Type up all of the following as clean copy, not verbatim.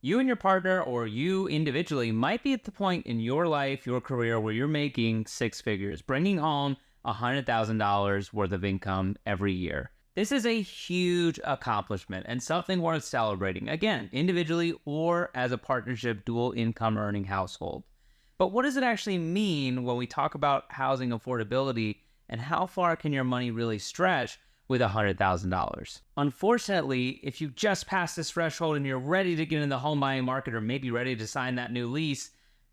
You and your partner or you individually might be at the point in your life, your career, where you're making six figures, bringing home $100,000 worth of income every year. This is a huge accomplishment and something worth celebrating, again, individually or as a partnership dual income earning household. But what does it actually mean when we talk about housing affordability, and how far can your money really stretch with $100,000? Unfortunately, if you just passed this threshold and you're ready to get in the home buying market, or maybe ready to sign that new lease,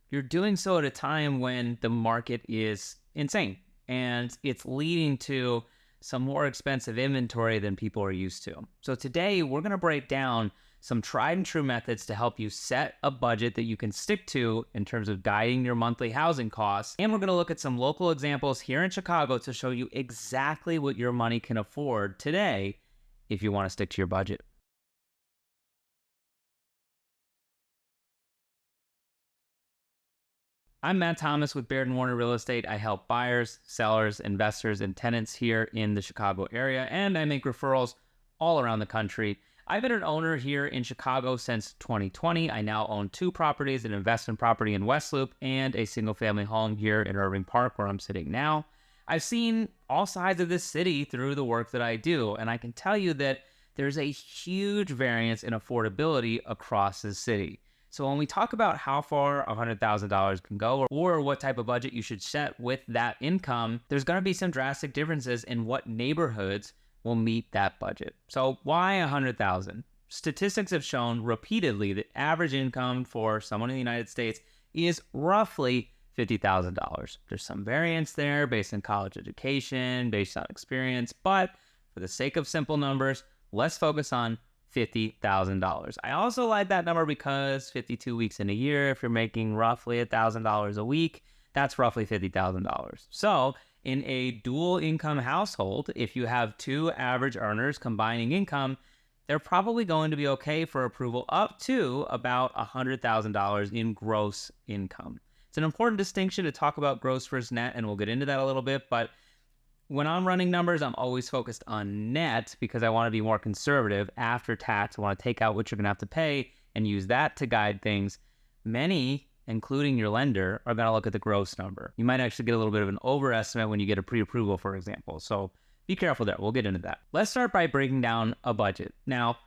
you're doing so at a time when the market is insane and it's leading to some more expensive inventory than people are used to. So today we're going to break down some tried and true methods to help you set a budget that you can stick to in terms of guiding your monthly housing costs. And we're going to look at some local examples here in Chicago to show you exactly what your money can afford today if you want to stick to your budget. I'm Matt Thomas with Baird & Warner Real Estate. I help buyers, sellers, investors, and tenants here in the Chicago area, and I make referrals all around the country. I've been an owner here in Chicago since 2020. I now own two properties, an investment property in West Loop and a single-family home here in Irving Park, where I'm sitting now. I've seen all sides of this city through the work that I do, and I can tell you that there's a huge variance in affordability across the city. So when we talk about how far $100,000 can go, or what type of budget you should set with that income, there's going to be some drastic differences in what neighborhoods will meet that budget. So why $100,000? Statistics have shown repeatedly that average income for someone in the United States is roughly $50,000. There's some variance there based on college education, based on experience, but for the sake of simple numbers, let's focus on $50,000. I also like that number because 52 weeks in a year, if you're making roughly $1,000 a week, that's roughly $50,000. So in a dual income household, if you have two average earners combining income, they're probably going to be okay for approval up to about $100,000 in gross income. It's an important distinction to talk about gross versus net, and we'll get into that a little bit, but when I'm running numbers, I'm always focused on net because I want to be more conservative. After tax, I want to take out what you're going to have to pay and use that to guide things. Many, including your lender, are going to look at the gross number. You might actually get a little bit of an overestimate when you get a pre-approval, for example. So be careful there. We'll get into that. Let's start by breaking down a budget. Now,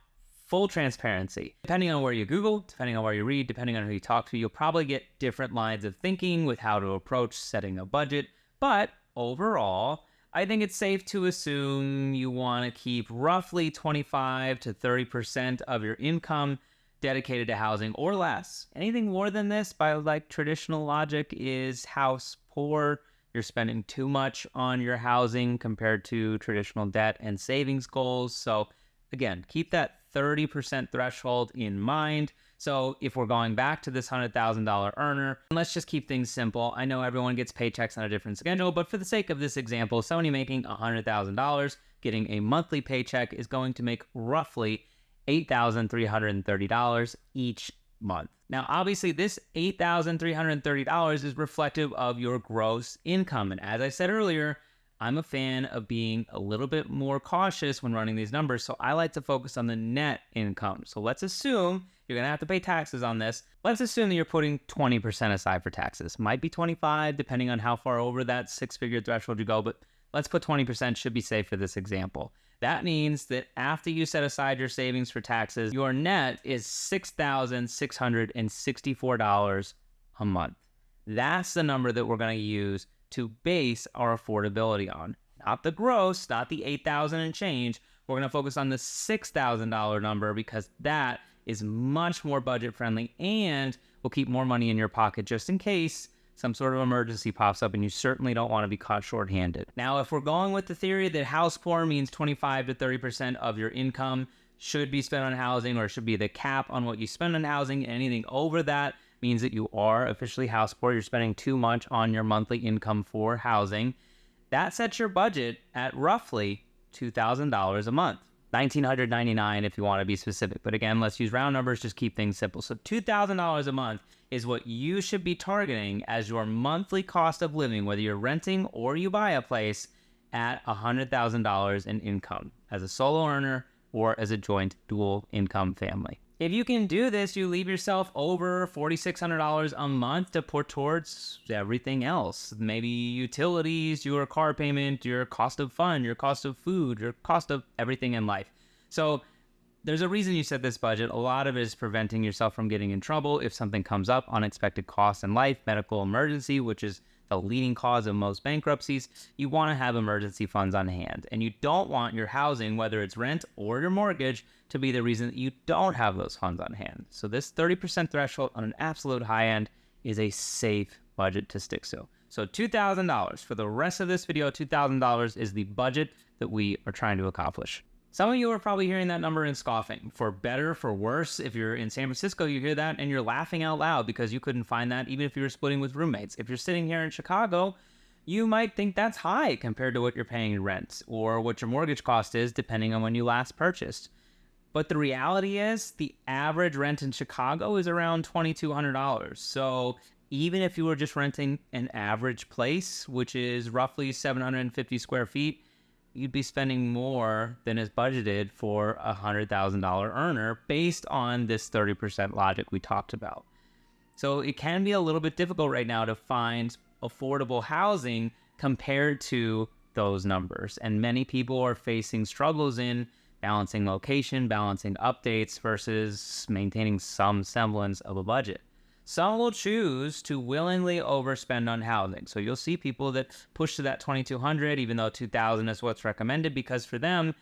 full transparency. Depending on where you Google, depending on where you read, depending on who you talk to, you'll probably get different lines of thinking with how to approach setting a budget. But overall, I think it's safe to assume you want to keep roughly 25 to 30% of your income dedicated to housing or less. Anything more than this, by like traditional logic, is house poor. You're spending too much on your housing compared to traditional debt and savings goals. So again, keep that 30% threshold in mind. So if we're going back to this $100,000 earner, let's just keep things simple. I know everyone gets paychecks on a different schedule, but for the sake of this example, somebody making $100,000 getting a monthly paycheck is going to make roughly $8,330 each month. Now, obviously, this $8,330 is reflective of your gross income. And as I said earlier, I'm a fan of being a little bit more cautious when running these numbers, so I like to focus on the net income. So let's assume you're going to have to pay taxes on this. Let's assume that you're putting 20% aside for taxes. Might be 25, depending on how far over that six-figure threshold you go, but let's put 20%, should be safe for this example. That means that after you set aside your savings for taxes, your net is $6,664 a month. That's the number that we're going to use to base our affordability on. Not the gross, not the $8,000 and change. We're going to focus on the $6,000 number because that is much more budget friendly and will keep more money in your pocket just in case some sort of emergency pops up, and you certainly don't want to be caught short-handed. Now, if we're going with the theory that house poor means 25 to 30% of your income should be spent on housing, or should be the cap on what you spend on housing, anything over that means that you are officially house poor. You're spending too much on your monthly income for housing. That sets your budget at roughly $2,000 a month. $1,999 if you want to be specific. But again, let's use round numbers, just keep things simple. So $2,000 a month is what you should be targeting as your monthly cost of living, whether you're renting or you buy a place, at $100,000 in income as a solo earner or as a joint dual income family. If you can do this, you leave yourself over $4,600 a month to put towards everything else. Maybe utilities, your car payment, your cost of fun, your cost of food, your cost of everything in life. So there's a reason you set this budget. A lot of it is preventing yourself from getting in trouble if something comes up, unexpected costs in life, medical emergency, which is the leading cause of most bankruptcies. You want to have emergency funds on hand, and you don't want your housing, whether it's rent or your mortgage, to be the reason that you don't have those funds on hand. So this 30% threshold on an absolute high end is a safe budget to stick to. So $2,000 for the rest of this video. $2,000 is the budget that we are trying to accomplish. Some of you are probably hearing that number and scoffing. For better, for worse, if you're in San Francisco, you hear that and you're laughing out loud because you couldn't find that even if you were splitting with roommates. If you're sitting here in Chicago, you might think that's high compared to what you're paying in rent or what your mortgage cost is depending on when you last purchased. But the reality is the average rent in Chicago is around $2,200. So even if you were just renting an average place, which is roughly 750 square feet, you'd be spending more than is budgeted for a $100,000 earner based on this 30% logic we talked about. So it can be a little bit difficult right now to find affordable housing compared to those numbers. And many people are facing struggles in balancing location, balancing updates versus maintaining some semblance of a budget. Some will choose to willingly overspend on housing. So you'll see people that push to that $2,200, even though $2,000 is what's recommended, because for them,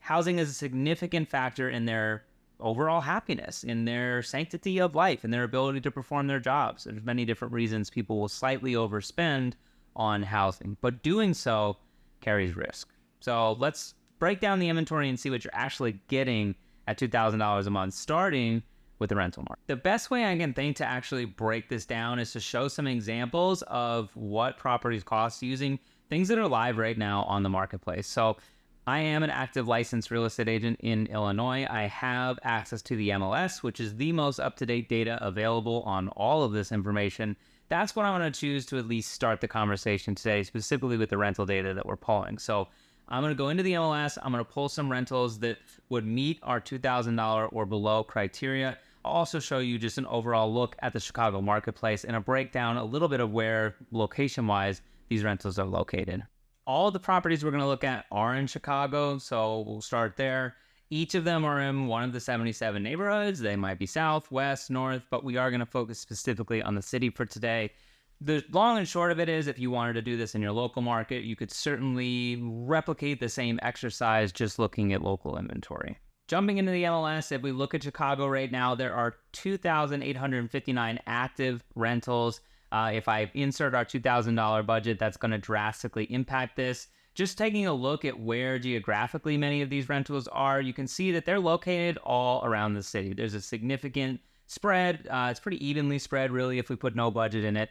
housing is a significant factor in their overall happiness, in their sanctity of life, in their ability to perform their jobs. There's many different reasons people will slightly overspend on housing, but doing so carries risk. So let's break down the inventory and see what you're actually getting at $2,000 a month, starting with the rental market. The best way I can think to actually break this down is to show some examples of what properties cost using things that are live right now on the marketplace. So I am an active licensed real estate agent in Illinois. I have access to the MLS, which is the most up-to-date data available on all of this information. That's what I want to choose to at least start the conversation today, specifically with the rental data that we're pulling. So I'm going to go into the MLS. I'm going to pull some rentals that would meet our $2,000 or below criteria. I'll also show you just an overall look at the Chicago marketplace and a breakdown a little bit of where location-wise these rentals are located. All of the properties we're going to look at are in Chicago, so we'll start there. Each of them are in one of the 77 neighborhoods. They might be south, west, north, but we are going to focus specifically on the city for today. The long and short of it is, if you wanted to do this in your local market, you could certainly replicate the same exercise just looking at local inventory. Jumping into the MLS, if we look at Chicago right now, there are 2,859 active rentals. If I insert our $2,000 budget, that's going to drastically impact this. Just taking a look at where geographically many of these rentals are, you can see that they're located all around the city. There's a significant spread. It's pretty evenly spread, really, if we put no budget in it,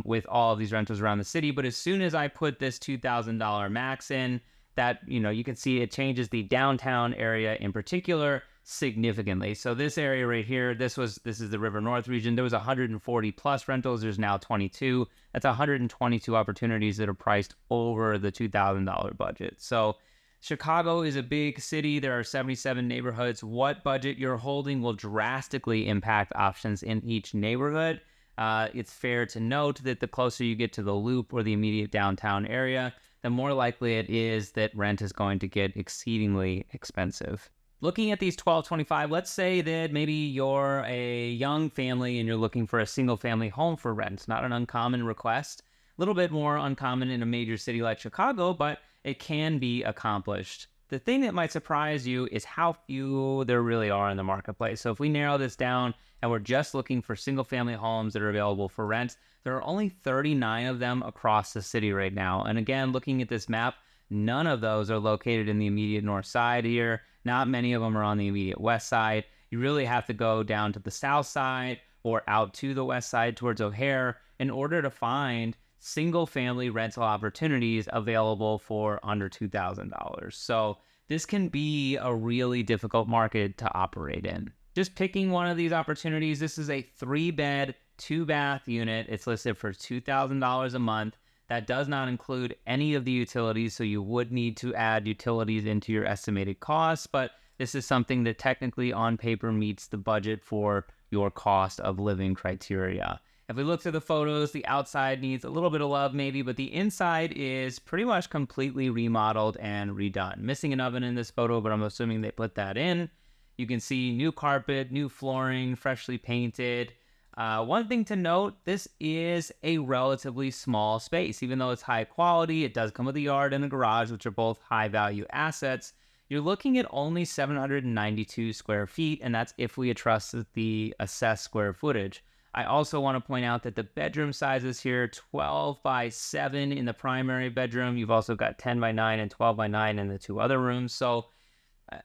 with all of these rentals around the city. But as soon as I put this $2,000 max in, that, you can see it changes the downtown area in particular significantly. So this area right here, this is the River North region. There was 140 plus rentals. There's now 22. That's 122 opportunities that are priced over the $2,000 budget. So Chicago is a big city. There are 77 neighborhoods. What budget you're holding will drastically impact options in each neighborhood. It's fair to note that the closer you get to the Loop or the immediate downtown area, the more likely it is that rent is going to get exceedingly expensive. Looking at these 1225, let's say that maybe you're a young family and you're looking for a single family home for rent. Not an uncommon request, a little bit more uncommon in a major city like Chicago, but it can be accomplished. The thing that might surprise you is how few there really are in the marketplace. So if we narrow this down and we're just looking for single family homes that are available for rent, there are only 39 of them across the city right now. And again, looking at this map, none of those are located in the immediate north side here. Not many of them are on the immediate west side. You really have to go down to the south side or out to the west side towards O'Hare in order to find single family rental opportunities available for under $2,000. So this can be a really difficult market to operate in. Just picking one of these opportunities, this is a 3-bed, 2-bath unit. It's listed for $2,000 a month. That does not include any of the utilities, so you would need to add utilities into your estimated costs, but this is something that technically on paper meets the budget for your cost of living criteria. If we look through the photos, the outside needs a little bit of love maybe, but the inside is pretty much completely remodeled and redone. Missing an oven in this photo, but I'm assuming they put that in. You can see new carpet, new flooring, freshly painted. One thing to note, this is a relatively small space. Even though it's high quality, it does come with a yard and a garage, which are both high value assets. You're looking at only 792 square feet, and that's if we trust the assessed square footage. I also want to point out that the bedroom sizes here, 12 by 7 in the primary bedroom. You've also got 10 by 9 and 12 by 9 in the two other rooms. So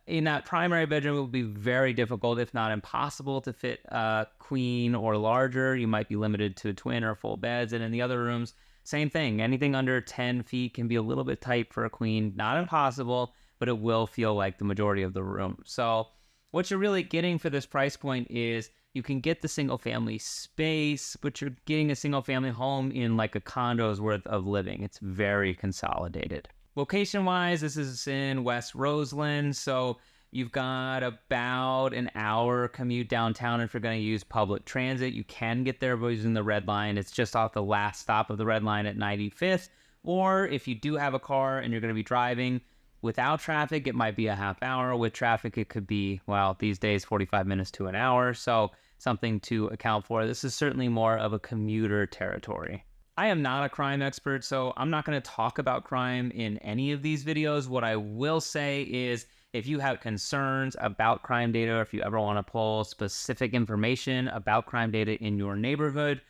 in that primary bedroom, it will be very difficult, if not impossible, to fit a queen or larger. You might be limited to twin or full beds. And in the other rooms, same thing. Anything under 10 feet can be a little bit tight for a queen. Not impossible, but it will feel like the majority of the room. So what you're really getting for this price point is you can get the single family space, but you're getting a single family home in like a condo's worth of living. It's very consolidated. Location wise, this is in West Roseland. So you've got about an hour commute downtown. If you're going to use public transit, you can get there by using the red line. It's just off the last stop of the red line at 95th. Or if you do have a car and you're going to be driving, without traffic, it might be a half hour. With traffic, it could be, well, these days, 45 minutes to an hour. So something to account for. This is certainly more of a commuter territory. I am not a crime expert, so I'm not going to talk about crime in any of these videos. What I will say is if you have concerns about crime data, or if you ever want to pull specific information about crime data in your neighborhood,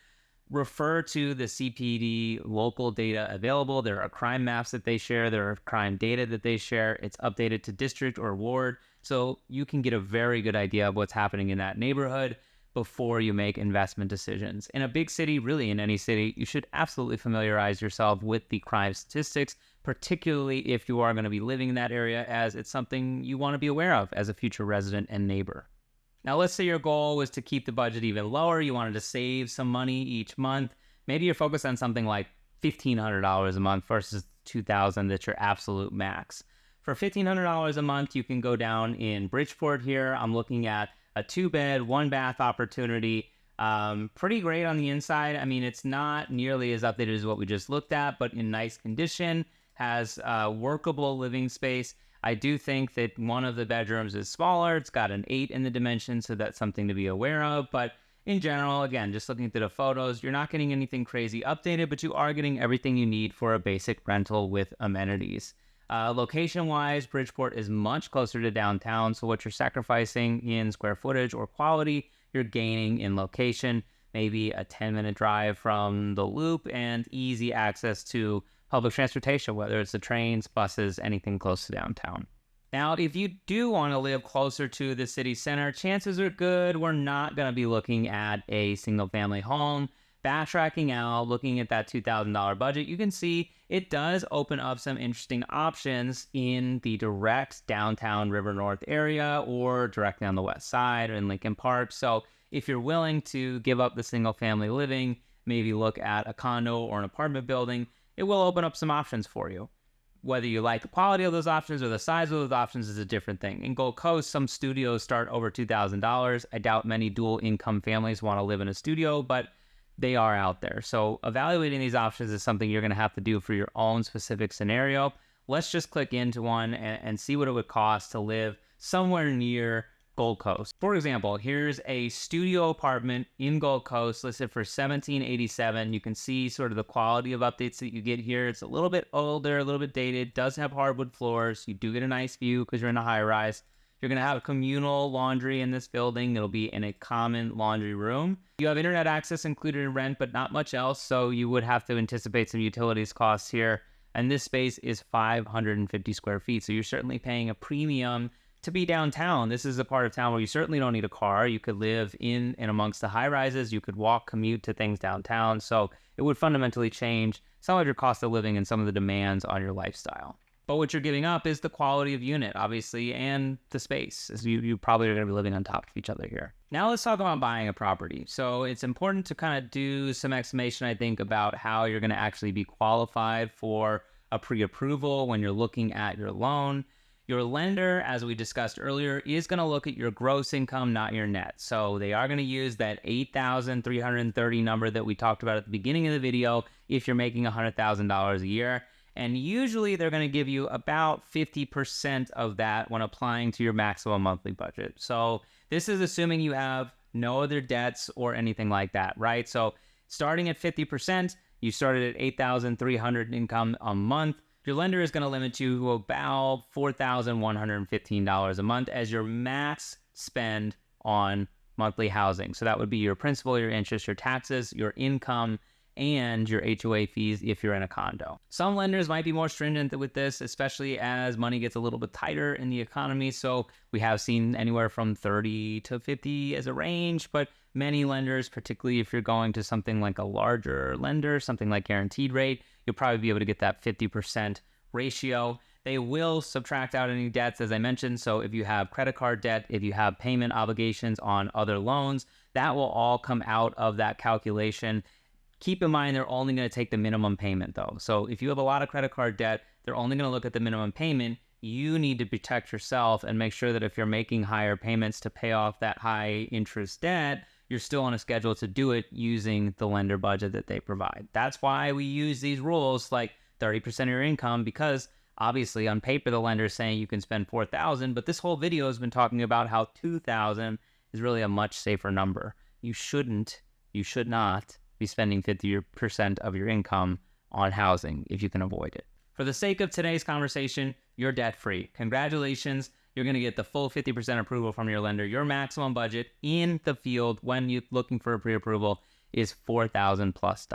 refer to the CPD local data available. There are crime maps that they share. There are crime data that they share. It's updated to district or ward, so you can get a very good idea of what's happening in that neighborhood before you make investment decisions. In a big city, really in any city, you should absolutely familiarize yourself with the crime statistics, particularly if you are going to be living in that area, as it's something you want to be aware of as a future resident and neighbor. Now, let's say your goal was to keep the budget even lower. You wanted to save some money each month. Maybe you're focused on something like $1,500 a month versus $2,000 that's your absolute max. For $1,500 a month, you can go down in Bridgeport here. I'm looking at a 2-bed, 1-bath opportunity. Pretty great on the inside. I mean, it's not nearly as updated as what we just looked at, but in nice condition, has workable living space. I do think that one of the bedrooms is smaller. It's got an 8 in the dimension, so that's something to be aware of. But in general, again, just looking through the photos, you're not getting anything crazy updated, but you are getting everything you need for a basic rental with amenities. Location-wise, Bridgeport is much closer to downtown, so what you're sacrificing in square footage or quality, you're gaining in location. Maybe a 10-minute drive from the Loop and easy access to public transportation, whether it's the trains, buses, anything close to downtown. Now, if you do want to live closer to the city center, chances are good we're not going to be looking at a single-family home. Backtracking out, looking at that $2,000 budget, you can see it does open up some interesting options in the direct downtown River North area or directly on the west side or in Lincoln Park. So if you're willing to give up the single family living, maybe look at a condo or an apartment building, it will open up some options for you. Whether you like the quality of those options or the size of those options is a different thing. In Gold Coast, some studios start over $2,000. I doubt many dual income families want to live in a studio, but they are out there. So evaluating these options is something you're going to have to do for your own specific scenario. Let's just click into one and see what it would cost to live somewhere near Gold Coast. For example, here's a studio apartment in Gold Coast listed for $1,787. You can see sort of the quality of updates that you get here. It's a little bit older, a little bit dated, does have hardwood floors. You do get a nice view because you're in a high rise. You're going to have communal laundry in this building. It'll be in a common laundry room. You have internet access included in rent, but not much else, so you would have to anticipate some utilities costs here. And this space is 550 square feet, so you're certainly paying a premium to be downtown. This is a part of town where you certainly don't need a car. You could live in and amongst the high rises. You could walk, commute to things downtown. So it would fundamentally change some of your cost of living and some of the demands on your lifestyle. But what you're giving up is the quality of unit, obviously, and the space, as you probably are going to be living on top of each other here. Now let's talk about buying a property. So it's important to kind of do some explanation, I think, about how you're going to actually be qualified for a pre-approval when you're looking at your loan. Your lender, as we discussed earlier, is going to look at your gross income, not your net. So they are going to use that $8,330 number that we talked about at the beginning of the video if you're making $100,000 a year. And usually they're going to give you about 50% of that when applying to your maximum monthly budget. So this is assuming you have no other debts or anything like that, right? So starting at 50%, you started at $8,300 income a month. Your lender is going to limit you to about $4,115 a month as your max spend on monthly housing. So that would be your principal, your interest, your taxes, your income, and your HOA fees if you're in a condo. Some lenders might be more stringent with this, especially as money gets a little bit tighter in the economy. So we have seen anywhere from 30 to 50 as a range, but many lenders, particularly if you're going to something like a larger lender, something like Guaranteed Rate, you'll probably be able to get that 50% ratio. They will subtract out any debts, as I mentioned. So if you have credit card debt, if you have payment obligations on other loans, that will all come out of that calculation. Keep in mind, they're only going to take the minimum payment though. So if you have a lot of credit card debt, they're only going to look at the minimum payment. You need to protect yourself and make sure that if you're making higher payments to pay off that high interest debt, you're still on a schedule to do it using the lender budget that they provide. That's why we use these rules like 30% of your income, because obviously on paper, the lender is saying you can spend $4,000, but this whole video has been talking about how $2,000 is really a much safer number. You should not be spending 50% of your income on housing if you can avoid it. For the sake of today's conversation, you're debt-free. Congratulations. You're going to get the full 50% approval from your lender. Your maximum budget in the field when you're looking for a pre-approval is $4,000 plus.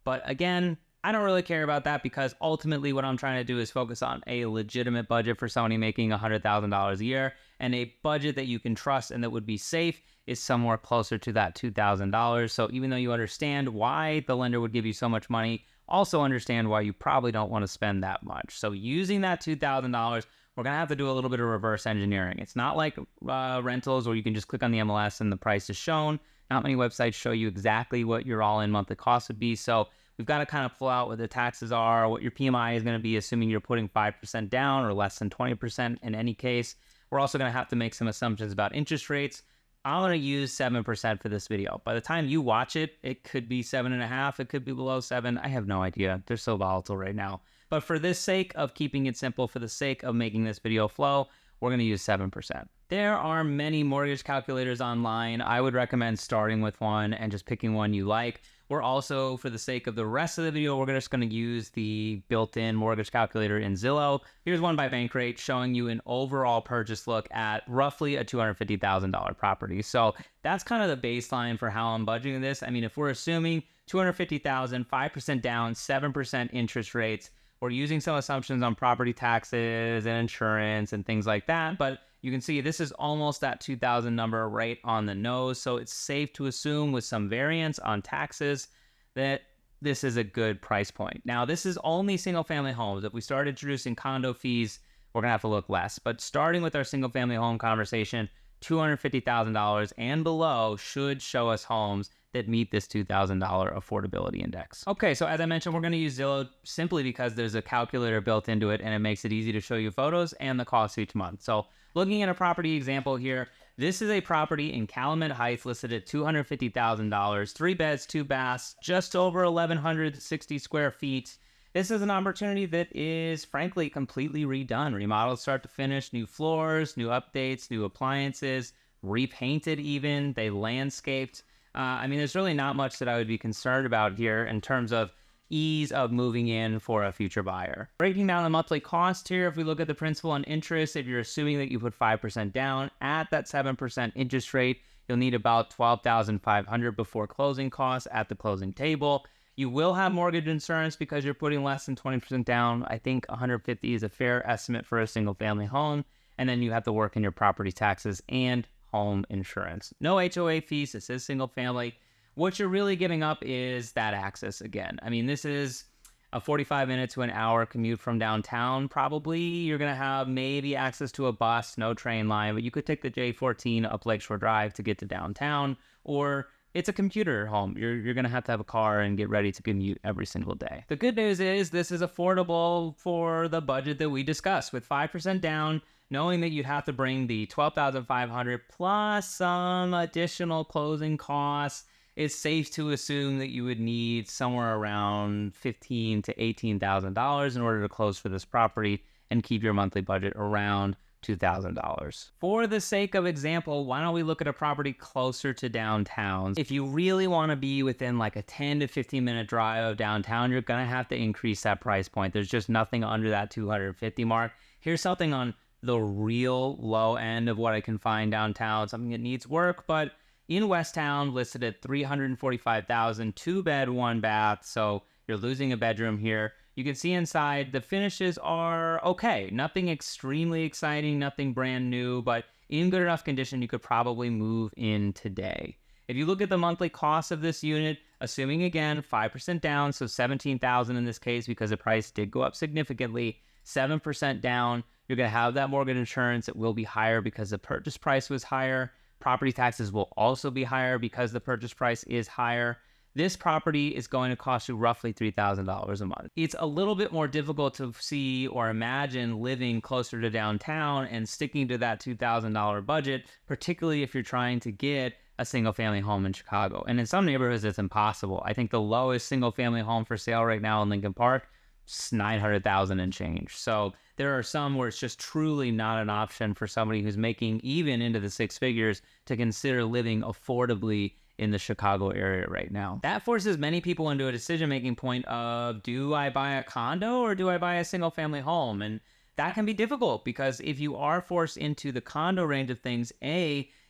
But again, I don't really care about that because ultimately what I'm trying to do is focus on a legitimate budget for somebody making $100,000 a year, and a budget that you can trust and that would be safe is somewhere closer to that $2,000. So even though you understand why the lender would give you so much money, also understand why you probably don't want to spend that much. So using that $2,000, we're going to have to do a little bit of reverse engineering. It's not like rentals where you can just click on the MLS and the price is shown. Not many websites show you exactly what your all-in monthly cost would be. So we've got to kind of pull out what the taxes are, what your PMI is going to be, assuming you're putting 5% down or less than 20% in any case. We're also going to have to make some assumptions about interest rates. I'm going to use 7% for this video. By the time you watch it, it could be 7.5. It could be below 7. I have no idea. They're so volatile right now. But for the sake of keeping it simple, for the sake of making this video flow, we're going to use 7%. There are many mortgage calculators online. I would recommend starting with one and just picking one you like. We're also, for the sake of the rest of the video, we're just going to use the built-in mortgage calculator in Zillow. Here's one by Bankrate showing you an overall purchase look at roughly a $250,000 property. So that's kind of the baseline for how I'm budgeting this. I mean, if we're assuming $250,000, 5% down, 7% interest rates, we're using some assumptions on property taxes and insurance and things like that, but you can see this is almost that 2,000 number right on the nose. So it's safe to assume with some variance on taxes that this is a good price point. Now, this is only single family homes. If we start introducing condo fees, we're gonna have to look less. But starting with our single family home conversation, $250,000 and below should show us homes that meet this $2,000 affordability index. Okay, so as I mentioned, we're going to use Zillow simply because there's a calculator built into it and it makes it easy to show you photos and the cost each month. So looking at a property example here, this is a property in Calumet Heights listed at $250,000, 3 beds, 2 baths, just over 1,160 square feet. This is an opportunity that is frankly completely redone, remodeled start to finish, new floors, new updates, new appliances, repainted even, they landscaped. I mean, there's really not much that I would be concerned about here in terms of ease of moving in for a future buyer. Breaking down the monthly cost here, if we look at the principal and interest, if you're assuming that you put 5% down at that 7% interest rate, you'll need about $12,500 before closing costs at the closing table. You will have mortgage insurance because you're putting less than 20% down. I think $150 is a fair estimate for a single family home. And then you have to work in your property taxes and home insurance. No HOA fees. This is single family. What you're really giving up is that access again. I mean, this is a 45-minute to an hour commute from downtown. Probably you're going to have maybe access to a bus, no train line, but you could take the J14 up Lakeshore Drive to get to downtown, or it's a commuter home. You're going to have a car and get ready to commute every single day. The good news is this is affordable for the budget that we discussed with 5% down, knowing that you'd have to bring the $12,500 plus some additional closing costs. It's safe to assume that you would need somewhere around $15,000 to $18,000 in order to close for this property and keep your monthly budget around $2,000. For the sake of example, why don't we look at a property closer to downtown? If you really want to be within like a 10 to 15 minute drive of downtown, you're going to have to increase that price point. There's just nothing under that 250 mark. Here's something on the real low end of what I can find downtown, something that needs work, but in Westtown, listed at $345,000, 2-bed, 1-bath. So you're losing a bedroom here. You can see inside the finishes are okay. Nothing extremely exciting, nothing brand new, but in good enough condition you could probably move in today. If you look at the monthly cost of this unit, assuming again 5% down, so $17,000 in this case because the price did go up significantly, 7% down, you're going to have that mortgage insurance. It will be higher because the purchase price was higher. Property taxes will also be higher because the purchase price is higher. This property is going to cost you roughly $3,000 a month. It's a little bit more difficult to see or imagine living closer to downtown and sticking to that $2,000 budget, particularly if you're trying to get a single family home in Chicago. And in some neighborhoods, it's impossible. I think the lowest single family home for sale right now in Lincoln Park is $900,000 and change. So there are some where it's just truly not an option for somebody who's making even into the six figures to consider living affordably in the Chicago area right now. That forces many people into a decision-making point of, do I buy a condo or do I buy a single family home? And that can be difficult because if you are forced into the condo range of things,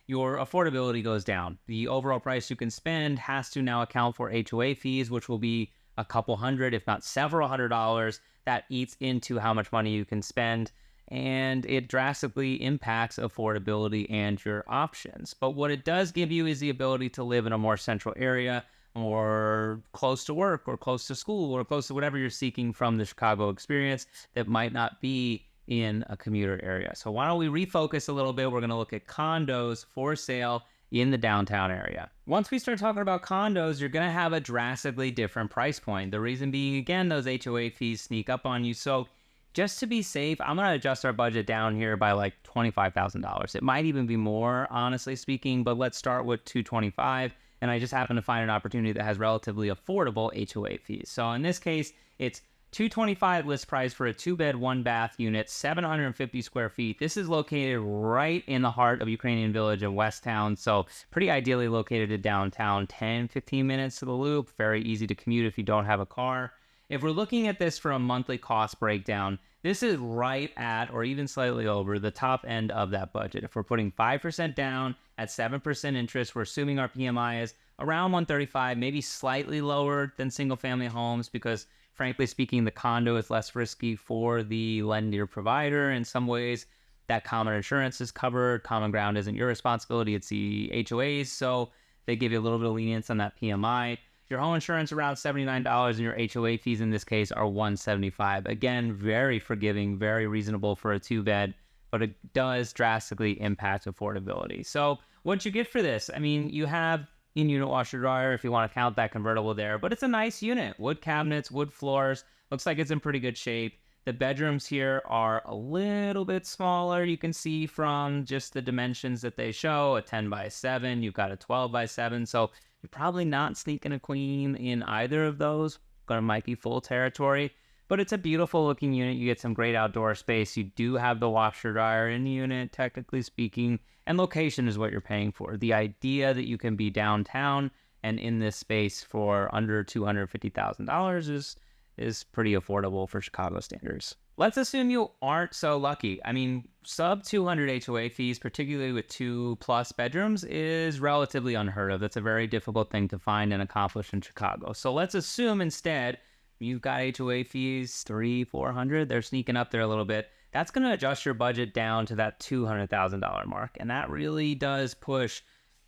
your affordability goes down. The overall price you can spend has to now account for HOA fees, which will be a couple hundred, if not several $100s. That eats into how much money you can spend, and it drastically impacts affordability and your options. But what it does give you is the ability to live in a more central area, or close to work, or close to school, or close to whatever you're seeking from the Chicago experience that might not be in a commuter area. So why don't we refocus a little bit? We're going to look at condos for sale in the downtown area. Once we start talking about condos, you're going to have a drastically different price point. The reason being, again, those HOA fees sneak up on you. So just to be safe, I'm going to adjust our budget down here by like $25,000. It might even be more, honestly speaking, but let's start with $225,000. And I just happen to find an opportunity that has relatively affordable HOA fees. So in this case, it's $225,000 list price for a 2-bed, 1-bath unit, 750 square feet. This is located right in the heart of Ukrainian Village in Westtown, so pretty ideally located in downtown, 10, 15 minutes to the loop, very easy to commute if you don't have a car. If we're looking at this for a monthly cost breakdown, this is right at, or even slightly over, the top end of that budget. If we're putting 5% down at 7% interest, we're assuming our PMI is around 135, maybe slightly lower than single-family homes because, frankly speaking, the condo is less risky for the lender provider. In some ways, that common insurance is covered. Common ground isn't your responsibility, it's the HOAs, so they give you a little bit of lenience on that PMI. Your home insurance around $79, and your HOA fees in this case are $175. Again, very forgiving, very reasonable for a 2-bed, but it does drastically impact affordability. So what you get for this, I mean, you have in-unit washer dryer if you want to count that convertible there, but it's a nice unit. Wood cabinets, wood floors, looks like it's in pretty good shape. The bedrooms here are a little bit smaller. You can see from just the dimensions that they show, a 10 by 7, you've got a 12 by 7, so you're probably not sneaking a queen in either of those. Might be full territory, but it's a beautiful looking unit. You get some great outdoor space. You do have the washer dryer in the unit, technically speaking, and location is what you're paying for. The idea that you can be downtown and in this space for under $250,000 is pretty affordable for Chicago standards. Let's assume you aren't so lucky. I mean, sub 200 HOA fees, particularly with 2+ bedrooms, is relatively unheard of. That's a very difficult thing to find and accomplish in Chicago. So let's assume instead you've got HOA fees $300-400. They're sneaking up there a little bit. That's going to adjust your budget down to that $200,000 mark. And that really does push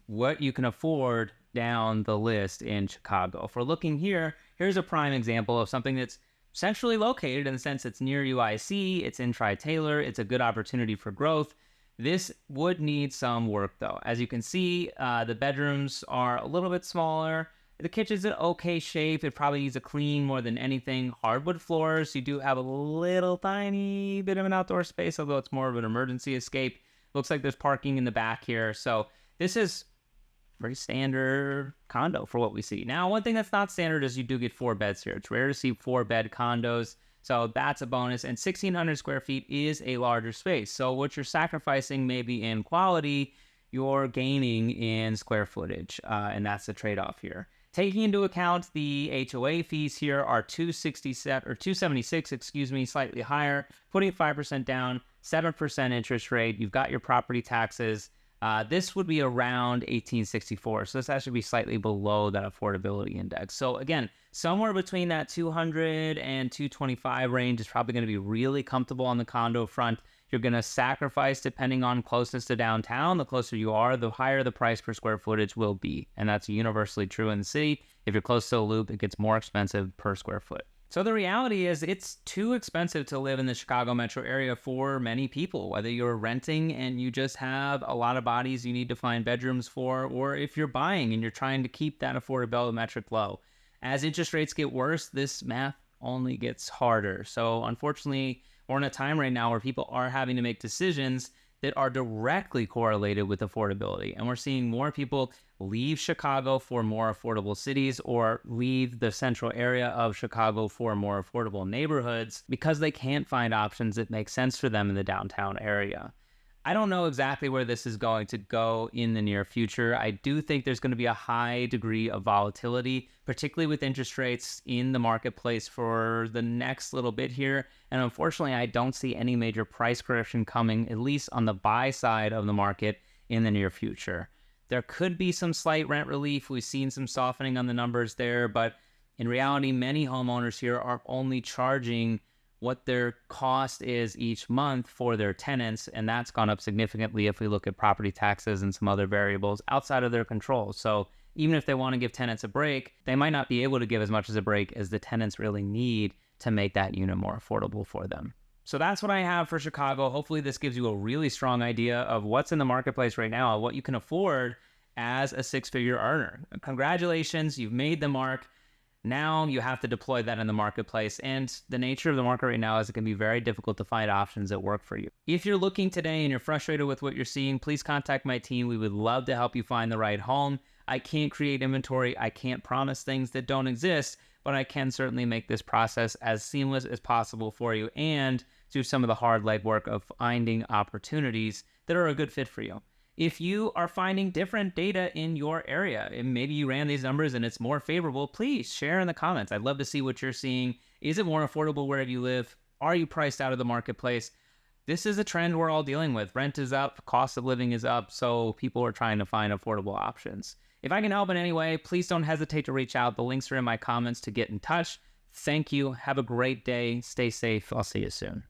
what you can afford down the list in Chicago. If we're looking here, here's a prime example of something that's centrally located in the sense it's near UIC, it's in Tri-Taylor, it's a good opportunity for growth. This would need some work though. As you can see, the bedrooms are a little bit smaller. The kitchen's in okay shape. It probably needs a clean more than anything. Hardwood floors. You do have a little tiny bit of an outdoor space, although it's more of an emergency escape. Looks like there's parking in the back here. So this is very standard condo for what we see. Now, one thing that's not standard is you do get 4 beds here. It's rare to see 4-bed condos. So that's a bonus. And 1,600 square feet is a larger space. So what you're sacrificing maybe in quality, you're gaining in square footage. And that's the trade-off here. Taking into account the HOA fees here are 267 or 276, excuse me, slightly higher, putting 5% down, 7% interest rate. You've got your property taxes. This would be around 1864. So this actually be slightly below that affordability index. So again, somewhere between that 200 and 225 range is probably going to be really comfortable on the condo front. You're going to sacrifice depending on closeness to downtown. The closer you are, the higher the price per square footage will be. And that's universally true in the city. If you're close to a loop, it gets more expensive per square foot. So the reality is it's too expensive to live in the Chicago metro area for many people, whether you're renting and you just have a lot of bodies you need to find bedrooms for, or if you're buying and you're trying to keep that affordability metric low. As interest rates get worse, this math only gets harder. So unfortunately, we're in a time right now where people are having to make decisions that are directly correlated with affordability. And we're seeing more people leave Chicago for more affordable cities or leave the central area of Chicago for more affordable neighborhoods because they can't find options that make sense for them in the downtown area. I don't know exactly where this is going to go in the near future. I do think there's going to be a high degree of volatility, particularly with interest rates in the marketplace for the next little bit here. And unfortunately, I don't see any major price correction coming, at least on the buy side of the market in the near future. There could be some slight rent relief. We've seen some softening on the numbers there, but in reality, many homeowners here are only charging what their cost is each month for their tenants, and that's gone up significantly if we look at property taxes and some other variables outside of their control. So even if they want to give tenants a break, they might not be able to give as much as a break as the tenants really need to make that unit more affordable for them. So that's what I have for Chicago. Hopefully this gives you a really strong idea of what's in the marketplace right now, what you can afford as a 6-figure earner. Congratulations, you've made the mark. Now you have to deploy that in the marketplace, and the nature of the market right now is it can be very difficult to find options that work for you. If you're looking today and you're frustrated with what you're seeing, please contact my team. We would love to help you find the right home. I can't create inventory. I can't promise things that don't exist, but I can certainly make this process as seamless as possible for you and do some of the hard legwork of finding opportunities that are a good fit for you. If you are finding different data in your area, and maybe you ran these numbers and it's more favorable, please share in the comments. I'd love to see what you're seeing. Is it more affordable wherever you live? Are you priced out of the marketplace? This is a trend we're all dealing with. Rent is up, cost of living is up, so people are trying to find affordable options. If I can help in any way, please don't hesitate to reach out. The links are in my comments to get in touch. Thank you. Have a great day. Stay safe. I'll see you soon.